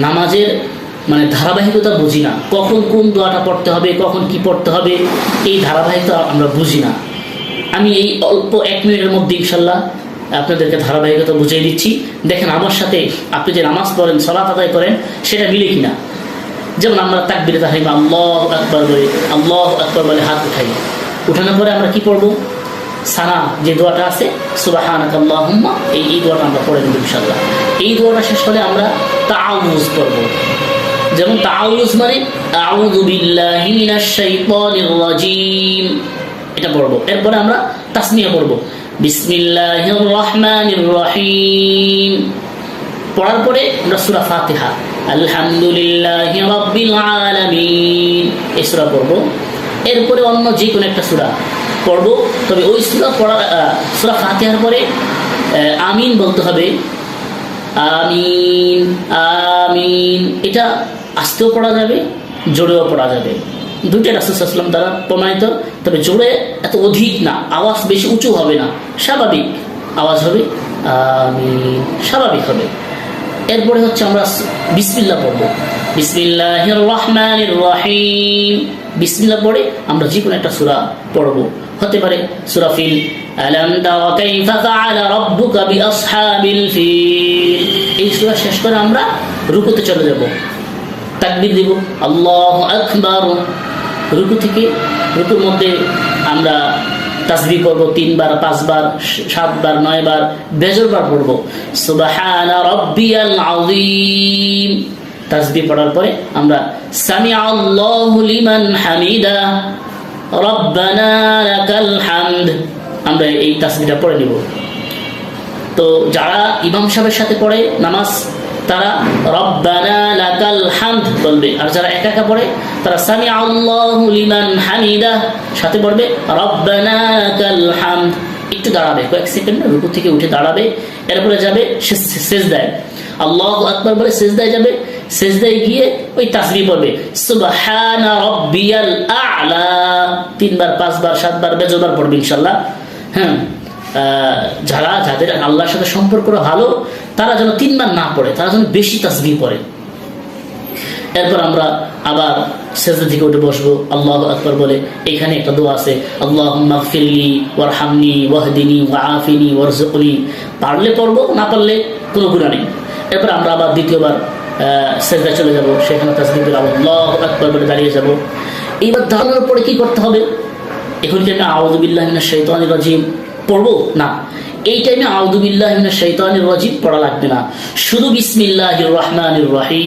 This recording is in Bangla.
নামাজের মানে ধারাবাহিকতা বুঝি না, কখন কোন দোয়াটা পড়তে হবে, কখন কি পড়তে হবে, এই ধারাবাহিকতা আমরা বুঝি না। আমি এই অল্প 1 মিনিটের মধ্যে ইনশাল্লাহ আপনাদেরকে ধারাবাহিকতা বুঝিয়ে দিচ্ছি। দেখেন আমার সাথে আপনি যে নামাজ পড়েন, সালাত আদায় করেন, সেটা মিলে কিনা। যেমন আমরা তাকবীরে তাহরিমা আল্লাহু আকবার বলি, আল্লাহু আকবার বলে হাত উঠাই, উঠানোর পরে আমরা কি পড়বো? সানা যে দোয়াটা আছে, সুবহানাকা আল্লাহুম্মা, এই দোয়াটা আমরা পড়ে নেব ইনশাআল্লাহ। এই দোয়াটা শেষ হলে আমরা তাআউযু পড়বো। যেমন তাআউযু মানে আউযু বিল্লাহি মিনাশ শাইতানির রাজিম, এটা পড়বো। এরপরে আমরা তাসমিয়া পড়বো, বিসমিল্লাহির রহমানির রহিম। পড়ার পরে আমরা সূরা ফাতিহা, আলহামদুলিল্লাহি রাব্বিল আলামিন, এই সূরা পড়বো। এরপরে অন্য যে কোনো একটা সূরা পড়বো, তবে ওই সূরা ফাতিহার পরে আমিন বলতে হবে, আমিন আমিন। এটা আস্তেও পড়া যাবে, জোরেও পড়া যাবে, দুইটা রাসূল সাল্লাল্লাহু আলাইহি ওয়াসাল্লাম দ্বারা প্রমাণিত। তবে জোরে এত অধিক না, আওয়াজ বেশি উঁচু হবে না, স্বাভাবিক আওয়াজ হবে, আমিন, স্বাভাবিক হবে। এরপরে হচ্ছে আমরা বিসমিল্লাহ পড়বো, বিসমিল্লাহির রহমানির রহিম। বিসমিল্লাহ পড়ে আমরা যে কোনো একটা সূরা পড়বো, হতে পারে সূরা ফিল, আলাম তারা কাইফা ফাআলা রাব্বুকা বিআসহাবিল ফিল। এই সূরা শেষ করে আমরা রুকুতে চলে যাব, তাকবীর দিব, আল্লাহু আকবার। রুকু থেকে রুকুর মধ্যে আমরা তাসবিহ পড়ব 3 বার, 5 বার, 7 বার, 9 বার, বেজর বার পড়ব, সুবহানা রাব্বিয়াল আযীম। তাসবিহ পড়ার পরে আমরা সামিআ আল্লাহু লিমান হামিদা, রব্বানা লাকাল হামদ, আমরা এই তাসবিহটা পড়ে নিব। তো যারা ইমাম সাহেবের সাথে পড়ে নামাজ, তারা রব্বানা লাকাল হামদ বলবে, আর যারা একা একা পড়ে তারা সামিআ আল্লাহু লিমান হামিদা সাথে পড়বে, রব্বানা লাকাল হামদ। একটু দাঁড়াবে, কয়েক সেকেন্ড রুকু থেকে উঠে দাঁড়াবে, এরপরে যাবে সিজদায়, আল্লাহু আকবার বলে সিজদায় যাবে, সিজদায় গিয়ে ওই তাসবিহ পড়বে, সুবহানা রাব্বিয়াল আ'লা 3 বার, 5 বার, 7 বার, বেজবার পড়বে ইনশাআল্লাহ। হ্যাঁ, যাদের আল্লাহর সাথে সম্পর্ক ভালো, তারা যেন 3 বার না পড়ে, তারা যেন বেশি তাসবিহ পড়ে। এরপর আমরা আবার সিজদা থেকে উঠে বসবো, আল্লাহু আকবার বলে। এখানে একটা দোয়া আছে, আল্লাহুম্মা গফিরলি ওয়ারহামনি ওয়াহদিনি ওয়াআফিনি ওয়ারযুকনি। পারলে পড়বো, না পারলে কোনো গুনাহ নেই। এরপর আমরা আবার দ্বিতীয়বার সিজদা চলে যাব, সেখানে তাসবিহ করে আল্লাহু আকবার বলে দাঁড়িয়ে যাব। এইবার দাঁড়ানোর পরে কি করতে হবে? এখন কি আমরা আউযু বিল্লাহি মিনাশ শাইতানির রাজিম পড়বো? না, এই টাইমে আউযু বিল্লাহি মিনাশ শাইতানির রাজিম পড়া লাগবে না, শুধু বিসমিল্লাহির রহমানির রহিম।